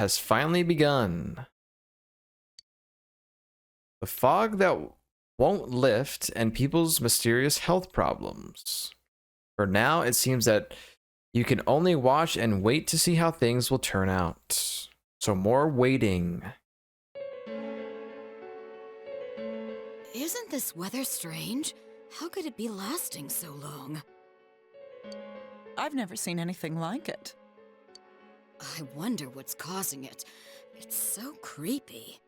has finally begun. The fog that won't lift and people's mysterious health problems. For now, it seems that you can only watch and wait to see how things will turn out. So more waiting. Isn't this weather strange? How could it be lasting so long? I've never seen anything like it. I wonder what's causing it. It's so creepy.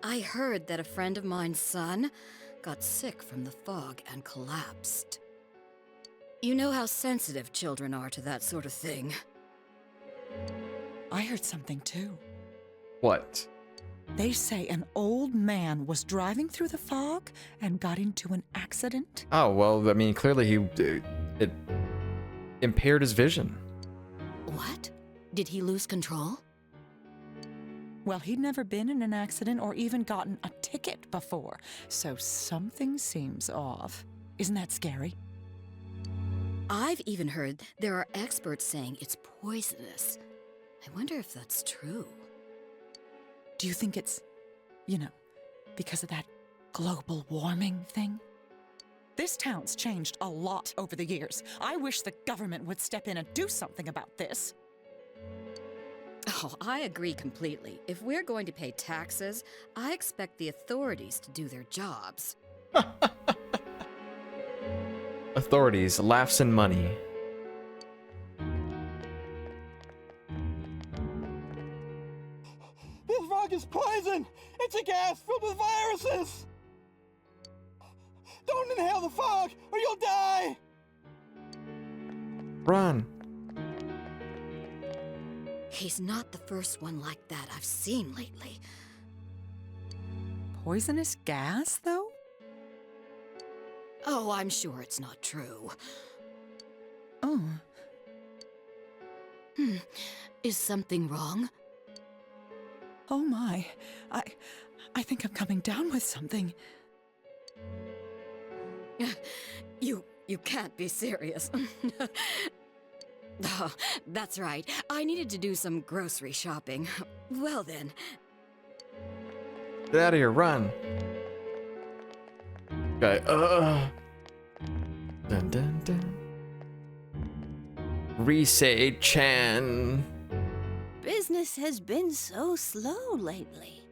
I heard that a friend of mine's son got sick from the fog and collapsed. You know how sensitive children are to that sort of thing. I heard something too. What? They say an old man was driving through the fog and got into an accident. Oh, well, I mean, clearly it impaired his vision. What? Did he lose control? Well, he'd never been in an accident or even gotten a ticket before, so something seems off. Isn't that scary? I've even heard there are experts saying it's poisonous. I wonder if that's true. Do you think it's, because of that global warming thing? This town's changed a lot over the years. I wish the government would step in and do something about this. Oh, I agree completely. If we're going to pay taxes, I expect the authorities to do their jobs. Authorities, laughs and money. This fog is poison! It's a gas filled with viruses! Don't inhale the fog, or you'll die! Run. He's not the first one like that I've seen lately. Poisonous gas, though? Oh, I'm sure it's not true. Oh. Is something wrong? Oh my. I think I'm coming down with something. You can't be serious. Oh, that's right. I needed to do some grocery shopping. Well then. Get out of here, run. Okay, Dun dun dun. Risei-chan. Business has been so slow lately.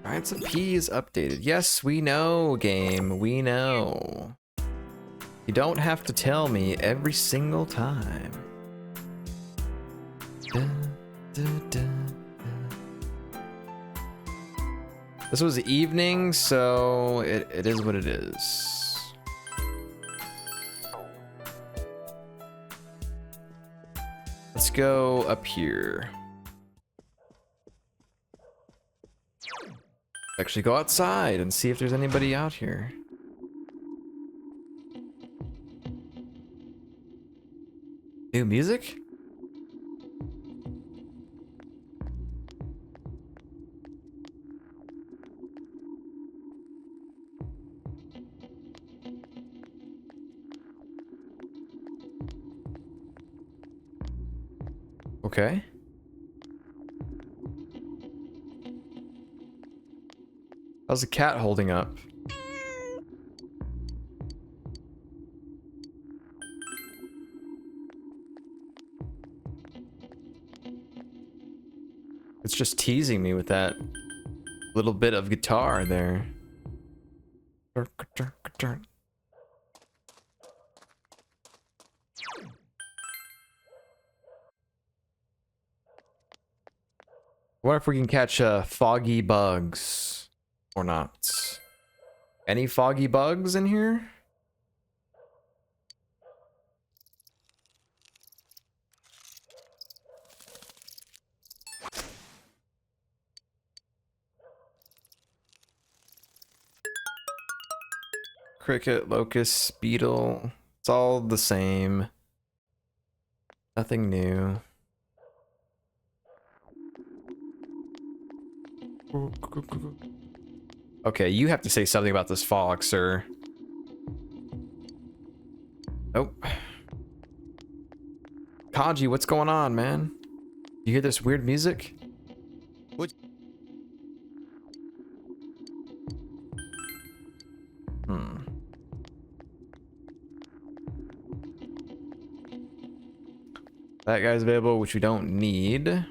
Prince of P is updated. Yes, we know, game. We know. You don't have to tell me every single time. Dun, dun, dun, dun. This was evening, so it is what it is. Let's go up here. Actually go outside and see if there's anybody out here. New music? Okay. How's the cat holding up? It's just teasing me with that little bit of guitar there. What if we can catch foggy bugs or not? Any foggy bugs in here? Cricket, locust, beetle. It's all the same. Nothing new. Okay, you have to say something about this fog, sir. Nope. Kanji, what's going on, man? You hear this weird music? What? That guy's available, which we don't need.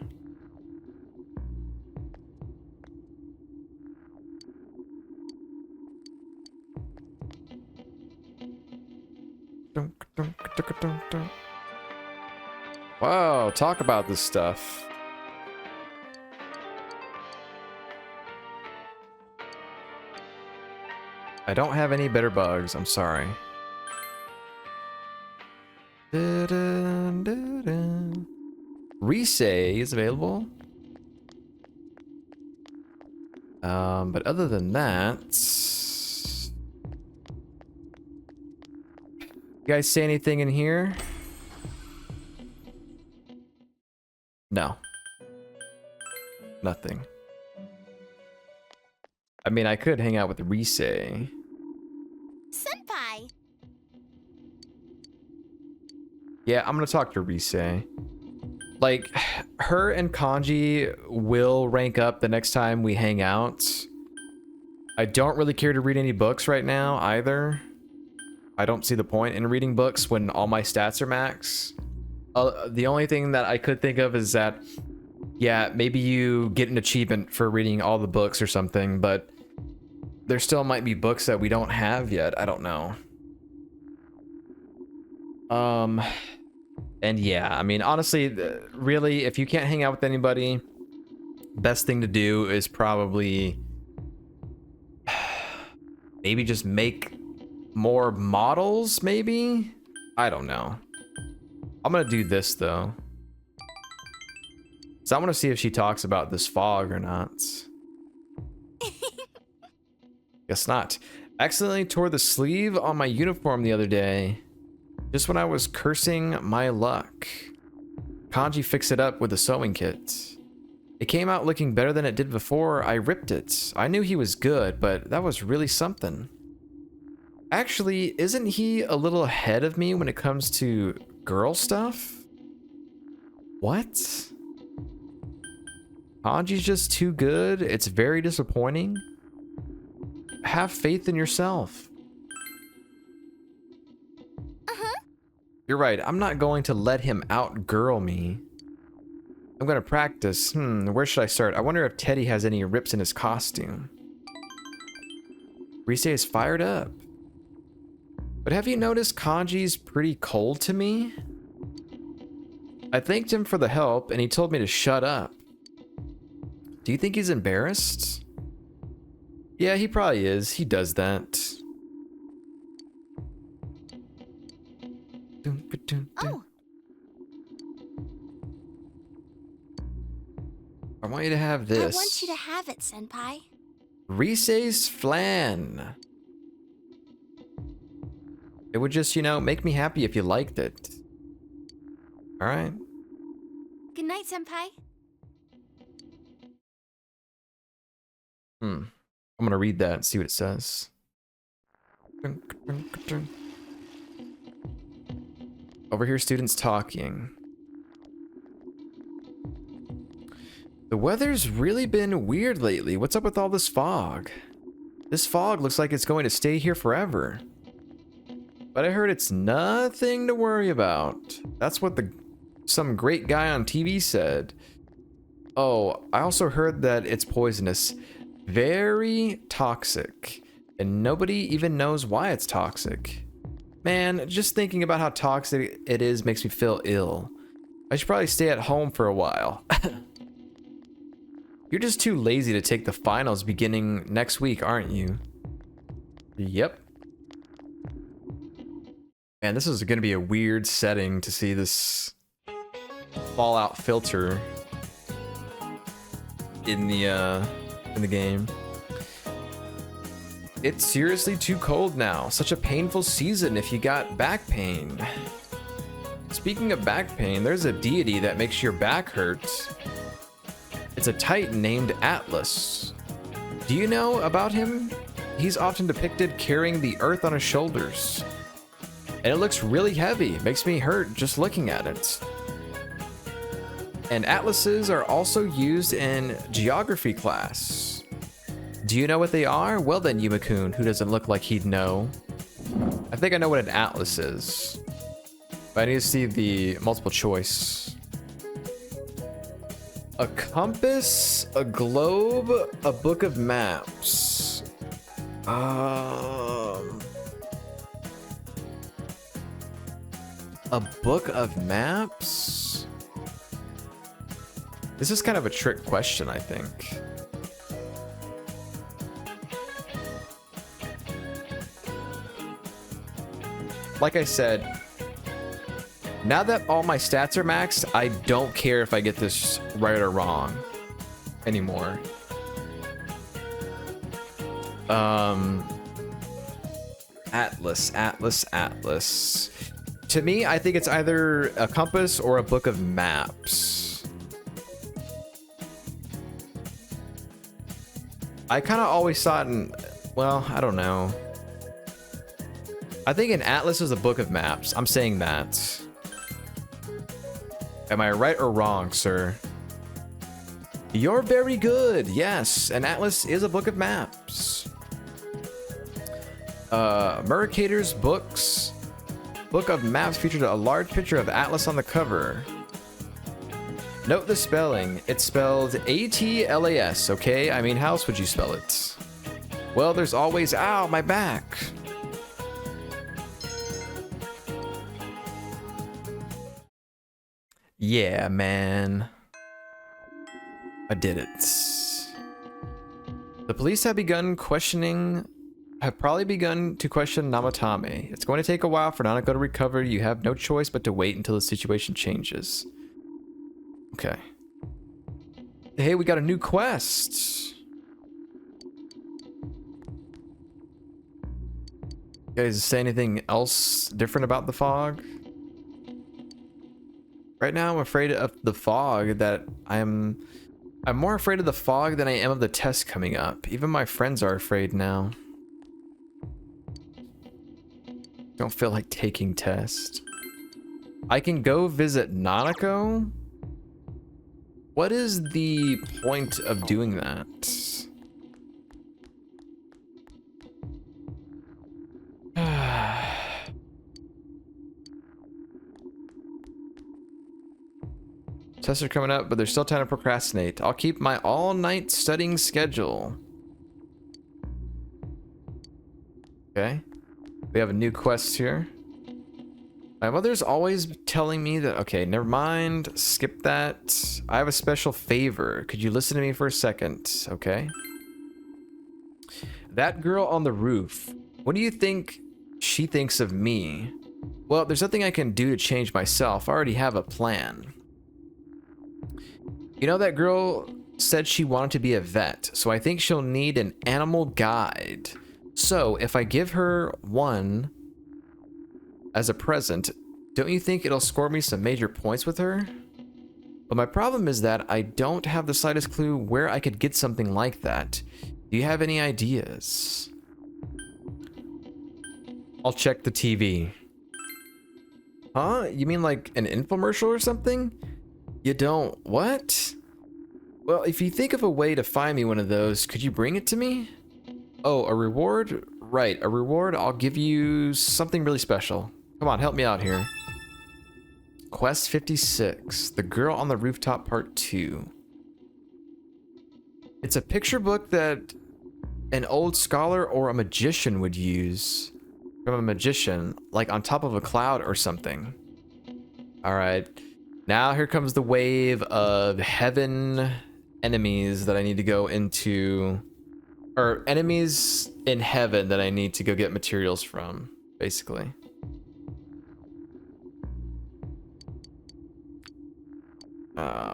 Wow, talk about this stuff. I don't have any better bugs, I'm sorry. Rise is available. But other than that, you guys say anything in here? No. Nothing. I mean, I could hang out with Rise. Senpai! Yeah, I'm gonna talk to Rise. Like, her and Kanji will rank up the next time we hang out. I don't really care to read any books right now either. I don't see the point in reading books when all my stats are max. The only thing that I could think of is that, yeah, maybe you get an achievement for reading all the books or something, but there still might be books that we don't have yet. I don't know. And yeah, I mean, honestly, really, if you can't hang out with anybody, best thing to do is probably maybe just make more models, maybe? I don't know. I'm gonna do this though. So I want to see if she talks about this fog or not. Guess not. Accidentally tore the sleeve on my uniform the other day. Just when I was cursing my luck. Kanji fixed it up with a sewing kit. It came out looking better than it did before I ripped it. I knew he was good, but that was really something. Actually, isn't he a little ahead of me when it comes to girl stuff? What? Kanji's just too good. It's very disappointing. Have faith in yourself. You're right, I'm not going to let him outgirl me. I'm gonna practice. Where should I start? I wonder if Teddy has any rips in his costume. Rise is fired up. But have you noticed Kanji's pretty cold to me? I thanked him for the help and he told me to shut up. Do you think he's embarrassed? Yeah, he probably is. He does that. Oh, I want you to have this. I want you to have it, Senpai. Rise's flan. It would just, you know, make me happy if you liked it. Alright. Good night, Senpai. I'm gonna read that and see what it says. Overhear students talking. The weather's really been weird lately. What's up with all this fog? This fog looks like it's going to stay here forever. But I heard it's nothing to worry about. That's what some great guy on TV said. Oh, I also heard that it's poisonous. Very toxic. And nobody even knows why it's toxic. Man, just thinking about how toxic it is makes me feel ill. I should probably stay at home for a while. You're just too lazy to take the finals beginning next week, aren't you? Yep. Man, this is gonna be a weird setting to see this Fallout filter in the game. It's seriously too cold now. Such a painful season if you got back pain. Speaking of back pain, there's a deity that makes your back hurt. It's a titan named Atlas. Do you know about him? He's often depicted carrying the earth on his shoulders. And it looks really heavy. It makes me hurt just looking at it. And atlases are also used in geography class. Do you know what they are? Well then, Yuma-kun, who doesn't look like he'd know. I think I know what an atlas is. But I need to see the multiple choice. A compass, a globe, a book of maps. A book of maps? This is kind of a trick question, I think. Like I said, now that all my stats are maxed, I don't care if I get this right or wrong anymore. Atlas. To me, I think it's either a compass or a book of maps. I kind of always saw it in, well, I don't know. I think an atlas is a book of maps. I'm saying that. Am I right or wrong, sir? You're very good. Yes, an atlas is a book of maps. Mercator's books. Book of maps featured a large picture of Atlas on the cover. Note the spelling. It's spelled A-T-L-A-S, okay? I mean, how else would you spell it? Well, there's always, ow, my back. Yeah, man. I did it. The police have probably begun to question Namatame. It's going to take a while for Nanako to recover. You have no choice but to wait until the situation changes. Okay. Hey, we got a new quest. You guys say anything else different about the fog? Right now, I'm afraid of the fog that I'm more afraid of the fog than I am of the test coming up. Even my friends are afraid now. Don't feel like taking tests. I can go visit Nanako? What is the point of doing that? Tests are coming up, but there's still time to procrastinate. I'll keep my all-night studying schedule. Okay. We have a new quest here. My mother's always telling me that... Okay, never mind. Skip that. I have a special favor. Could you listen to me for a second? Okay. That girl on the roof. What do you think she thinks of me? Well, there's nothing I can do to change myself. I already have a plan. You know, that girl said she wanted to be a vet, so I think she'll need an animal guide. So, if I give her one as a present, don't you think it'll score me some major points with her? But my problem is that I don't have the slightest clue where I could get something like that. Do you have any ideas? I'll check the TV. Huh? You mean like an infomercial or something? You don't... What? Well, if you think of a way to find me one of those, could you bring it to me? Oh, a reward? Right, a reward. I'll give you something really special. Come on, help me out here. Quest 56. The Girl on the Rooftop Part 2. It's a picture book that an old scholar or a magician would use. From a magician, like on top of a cloud or something. Alright. Now here comes the wave of heaven enemies that I need to go into, or enemies in heaven that I need to go get materials from, basically.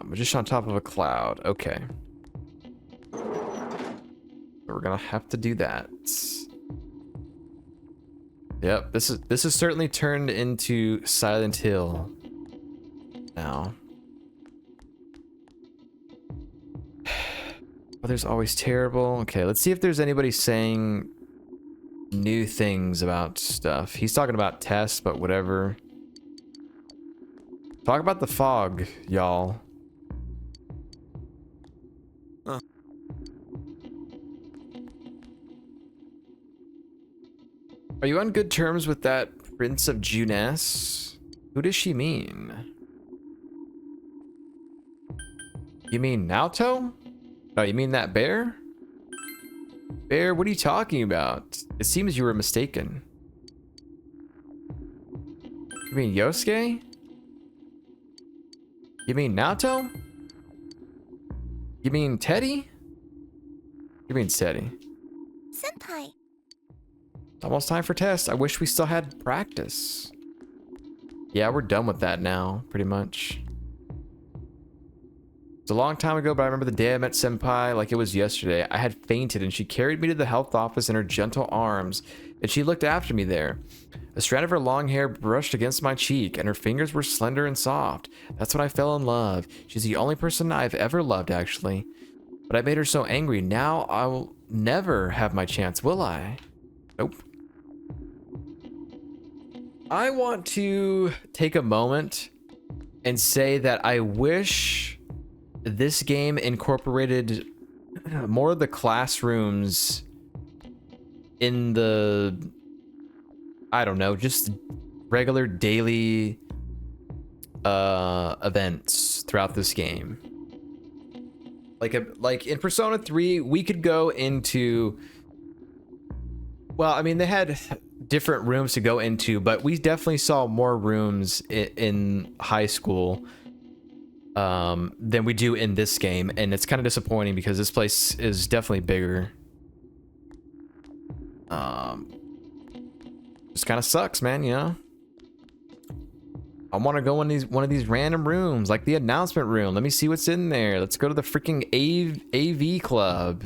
Magician on top of a cloud. Okay. So we're gonna have to do that. Yep, this is certainly turned into Silent Hill now. Weather's always terrible. Okay, let's see if there's anybody saying new things about stuff. He's talking about tests, but whatever. Talk about the fog, y'all. Are you on good terms with that Prince of Juness? Who does she mean? You mean Naoto? Oh, you mean that bear? Bear, what are you talking about? It seems you were mistaken. You mean Yosuke? You mean Naoto? You mean Teddy? You mean Teddy? Senpai. Almost time for test. I wish we still had practice. Yeah, we're done with that now, pretty much. It's a long time ago, but I remember the day I met Senpai like it was yesterday. I had fainted and she carried me to the health office in her gentle arms, and she looked after me there. A strand of her long hair brushed against my cheek, and her fingers were slender and soft. That's when I fell in love. She's the only person I've ever loved, actually. But I made her so angry. Now I will never have my chance, will I? Nope. I want to take a moment and say that I wish this game incorporated more of the classrooms in the, I don't know, just regular daily events throughout this game. Like in Persona 3, we could go into, well, I mean, they had different rooms to go into, but we definitely saw more rooms in high school than we do in this game, and it's kind of disappointing because this place is definitely bigger. Just kind of sucks, man, you know? I want to go in one of these random rooms, like the announcement room. Let me see what's in there. Let's go to the freaking AV club.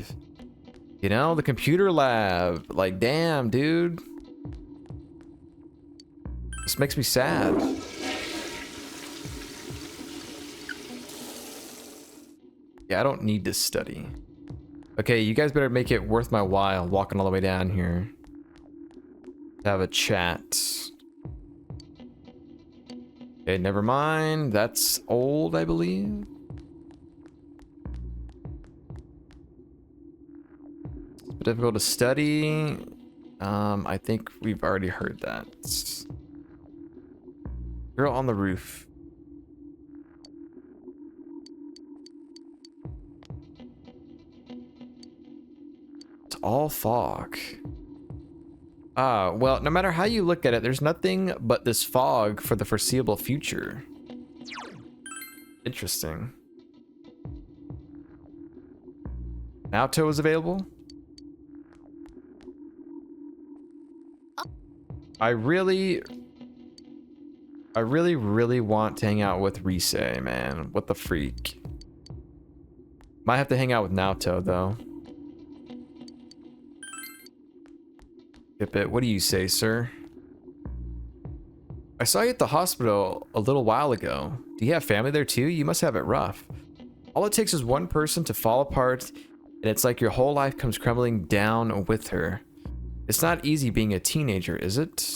You know, the computer lab. Like, damn, dude. This makes me sad. Yeah, I don't need to study. Okay, you guys better make it worth my while walking all the way down here to have a chat. Okay, never mind. That's old, I believe. It's difficult to study. I think we've already heard that. Girl on the roof. It's all fog. Well, no matter how you look at it, there's nothing but this fog for the foreseeable future. Interesting. Naoto is available? I really want to hang out with Rise, man. What the freak? Might have to hang out with Naoto, though. It. What do you say, sir? I saw you at the hospital a little while ago. Do you have family there too? You must have it rough. All it takes is one person to fall apart, and it's like your whole life comes crumbling down with her. It's not easy being a teenager, is it?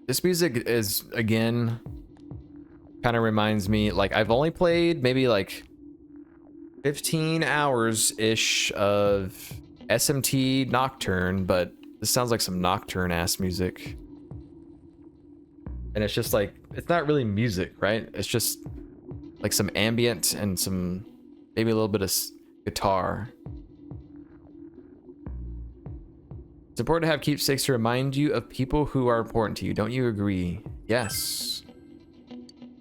This music is, again, kind of reminds me, like, I've only played maybe like 15 hours-ish of SMT Nocturne, but this sounds like some Nocturne-ass music. And it's just like, it's not really music, right? It's just like some ambient and some, maybe a little bit of guitar. It's important to have keepsakes to remind you of people who are important to you. Don't you agree? Yes.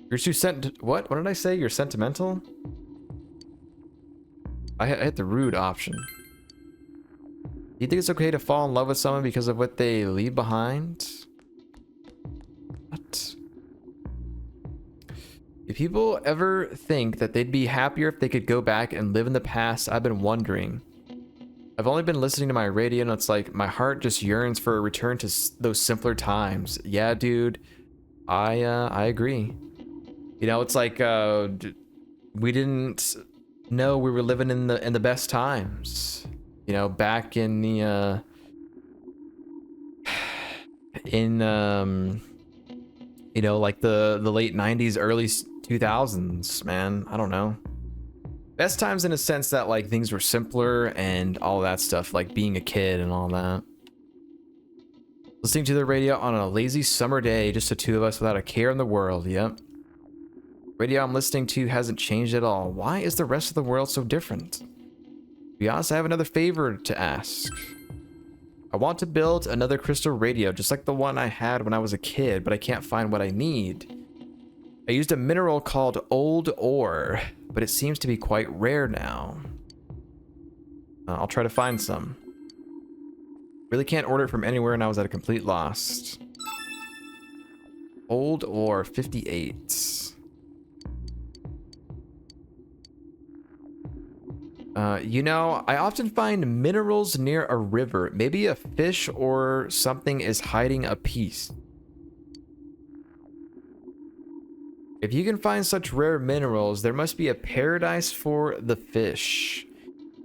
You're too what? What did I say? You're sentimental? I hit the rude option. Do you think it's okay to fall in love with someone because of what they leave behind? What? Do people ever think that they'd be happier if they could go back and live in the past? I've been wondering. I've only been listening to my radio, and it's like my heart just yearns for a return to those simpler times. Yeah, dude, I agree. You know, it's like we didn't know we were living in the best times. You know, back in the you know, like the late 90s, early 2000s, man. I don't know. Best times in a sense that like things were simpler and all that stuff, like being a kid and all that. Listening to the radio on a lazy summer day, just the two of us without a care in the world. Yep. Radio I'm listening to hasn't changed at all. Why is the rest of the world so different? To be honest, I have another favor to ask. I want to build another crystal radio, just like the one I had when I was a kid, but I can't find what I need. I used a mineral called old ore, but it seems to be quite rare now. I'll try to find some. Really can't order it from anywhere, and I was at a complete loss. Old ore, 58. You know, I often find minerals near a river. Maybe a fish or something is hiding a piece. If you can find such rare minerals, there must be a paradise for the fish.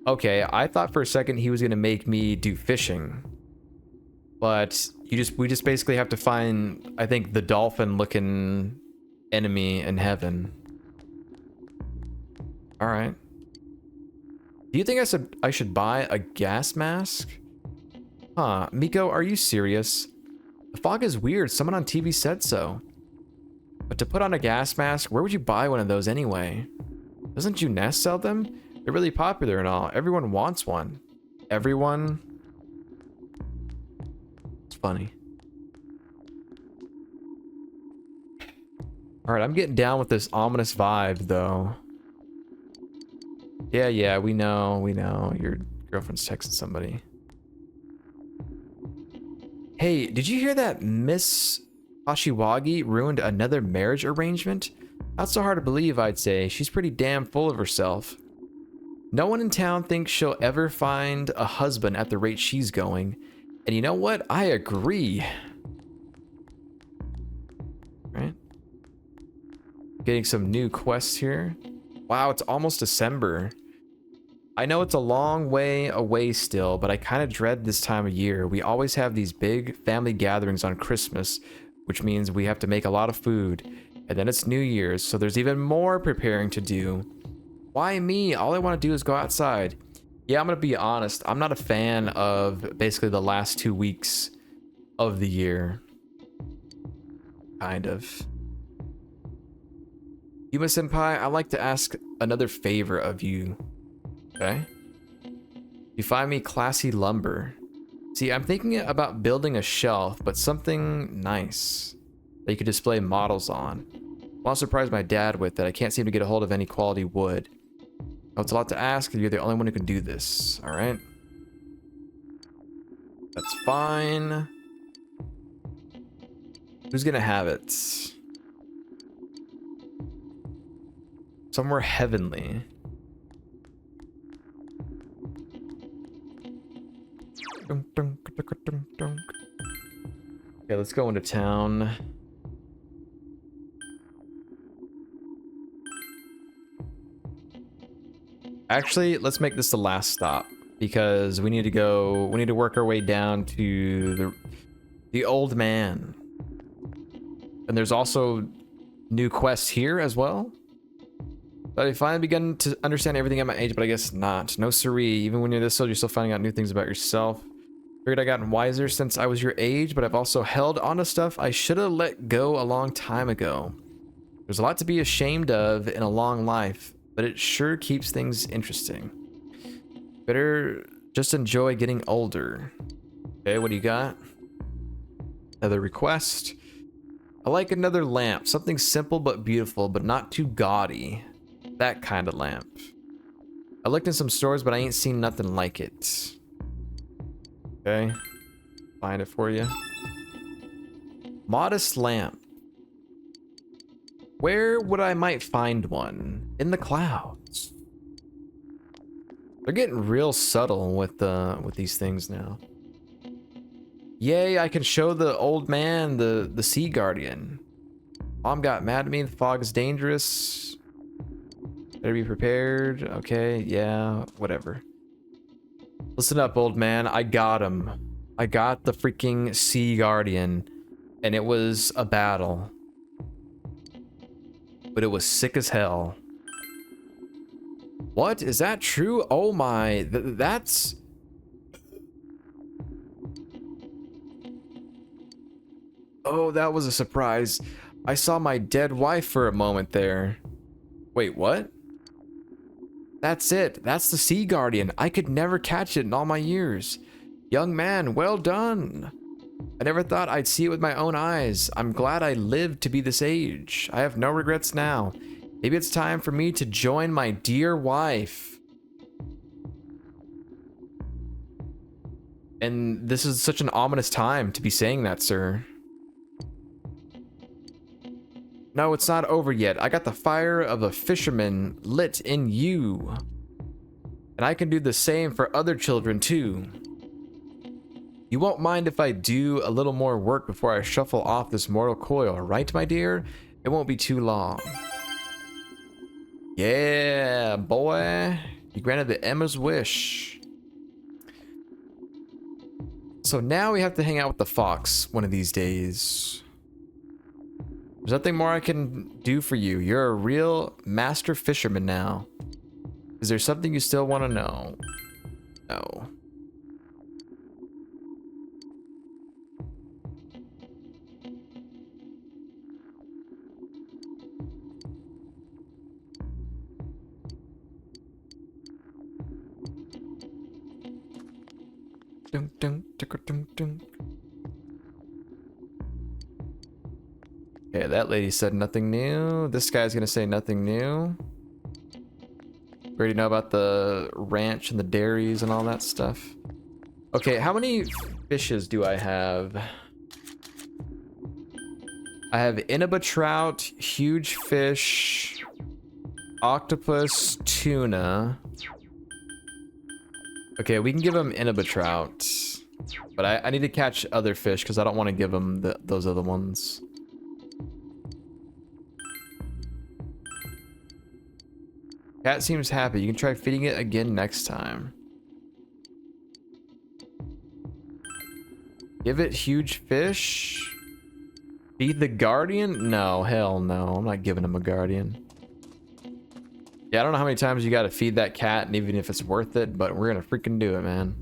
Okay, I thought for a second he was gonna make me do fishing. But we just basically have to find, I think, the dolphin-looking enemy in heaven. All right. Do you think I should buy a gas mask? Huh, Miko, are you serious? The fog is weird. Someone on TV said so. But to put on a gas mask, where would you buy one of those anyway? Doesn't Juness sell them? They're really popular and all. Everyone wants one. Everyone? It's funny. All right, I'm getting down with this ominous vibe, though. Yeah, we know. Your girlfriend's texting somebody. Hey, did you hear that Miss Hashiwagi ruined another marriage arrangement? Not so hard to believe, I'd say. She's pretty damn full of herself. No one in town thinks she'll ever find a husband at the rate she's going. And you know what? I agree. Right? Getting some new quests here. Wow, it's almost December. I know it's a long way away still, but I kind of dread this time of year. We always have these big family gatherings on Christmas, which means we have to make a lot of food. And then it's New Year's, so there's even more preparing to do. Why me? All I want to do is go outside. Yeah, I'm going to be honest. I'm not a fan of basically the last 2 weeks of the year. Kind of. Yuma Senpai, I'd like to ask another favor of you. Okay? You find me classy lumber. See, I'm thinking about building a shelf, but something nice that you could display models on. I want to surprise my dad with that. I can't seem to get a hold of any quality wood. Oh, it's a lot to ask, and you're the only one who can do this. All right? That's fine. Who's gonna have it? Somewhere heavenly. Okay, let's go into town. Actually, let's make this the last stop because we need to work our way down to the old man. And there's also new quests here as well. But I finally begun to understand everything at my age, but I guess not. No siree. Even when you're this old, you're still finding out new things about yourself. Figured I gotten wiser since I was your age, but I've also held on to stuff I should have let go a long time ago. There's a lot to be ashamed of in a long life, but it sure keeps things interesting. Better just enjoy getting older. Okay, what do you got? Another request. I like another lamp. Something simple but beautiful, but not too gaudy. That kind of lamp. I looked in some stores, but I ain't seen nothing like it. Okay. Find it for you. Modest lamp. Where would I might find one? In the clouds. They're getting real subtle with these things now. Yay, I can show the old man the sea guardian. Mom got mad at me. The fog is dangerous. Better be prepared. Okay, yeah, whatever. Listen up, old man. I got him. I got the freaking Sea Guardian, and it was a battle. But it was sick as hell. What? Is that true? Oh my, that's... Oh, that was a surprise. I saw my dead wife for a moment there. Wait, what? That's it. That's the Sea Guardian. I could never catch it in all my years. Young man, well done. I never thought I'd see it with my own eyes. I'm glad I lived to be this age. I have no regrets now. Maybe it's time for me to join my dear wife. And this is such an ominous time to be saying that, sir. No, it's not over yet. I got the fire of a fisherman lit in you. And I can do the same for other children too. You won't mind if I do a little more work before I shuffle off this mortal coil, right, my dear? It won't be too long. Yeah, boy. You granted the Emma's wish. So now we have to hang out with the fox one of these days. There's nothing more I can do for you. You're a real master fisherman now. Is there something you still want to know? No. Dun, dun, dun, dun, dun. Okay, that lady said nothing new. This guy's gonna say nothing new. We already know about the ranch and the dairies and all that stuff. Okay, how many fishes do I have? I have Inaba trout, huge fish, octopus, tuna. Okay, we can give him Inaba trout. But I need to catch other fish because I don't want to give him those other ones. Cat seems happy. You can try feeding it again next time. Give it huge fish. Feed the guardian? No, hell no. I'm not giving him a guardian. Yeah, I don't know how many times you gotta feed that cat, and even if it's worth it, but we're gonna freaking do it, man.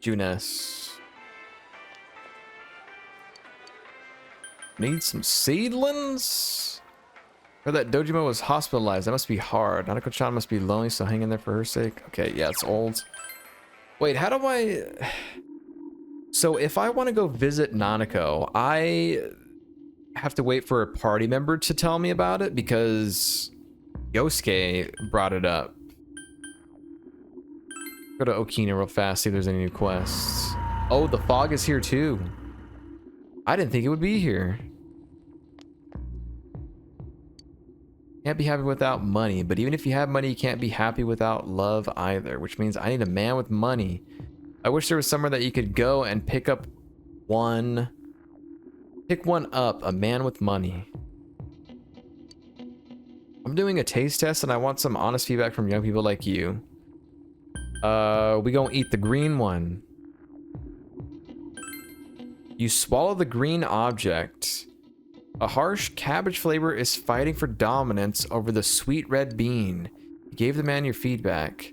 Junes. Need some seedlings? Heard that Dojima was hospitalized. That must be hard. Nanako-chan must be lonely, so hang in there for her sake. Okay, yeah, it's old. Wait, how do I... So if I want to go visit Nanako, I have to wait for a party member to tell me about it because Yosuke brought it up. Go to Okina real fast, see if there's any new quests. Oh, the fog is here too. I didn't think it would be here. Can't be happy without money, but even if you have money, you can't be happy without love either, which means I need a man with money. I wish there was somewhere that you could go and pick one up, a man with money. I'm doing a taste test and I want some honest feedback from young people like you. We gonna eat the green one. You swallow the green object. A harsh cabbage flavor is fighting for dominance over the sweet red bean. You gave the man your feedback.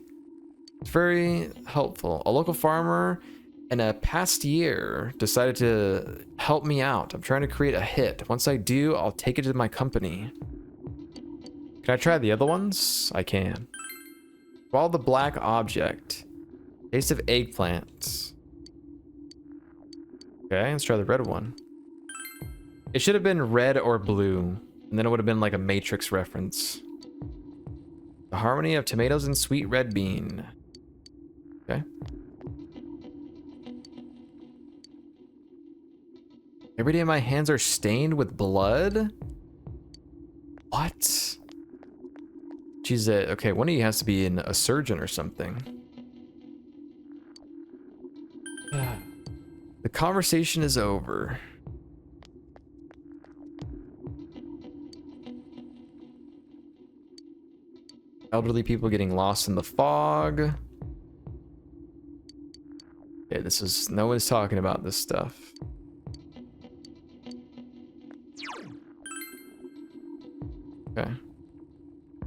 It's very helpful. A local farmer and a pastier decided to help me out. I'm trying to create a hit. Once I do, I'll take it to my company. Can I try the other ones? I can. Swallow the black object. Taste of eggplant. Okay, let's try the red one. It should have been red or blue, and then it would have been like a Matrix reference. The harmony of tomatoes and sweet red bean. Okay. Every day my hands are stained with blood? What? She's a... Okay, one of you has to be a surgeon or something. The conversation is over. Elderly people getting lost in the fog. Yeah, this is, no one's talking about this stuff. Okay.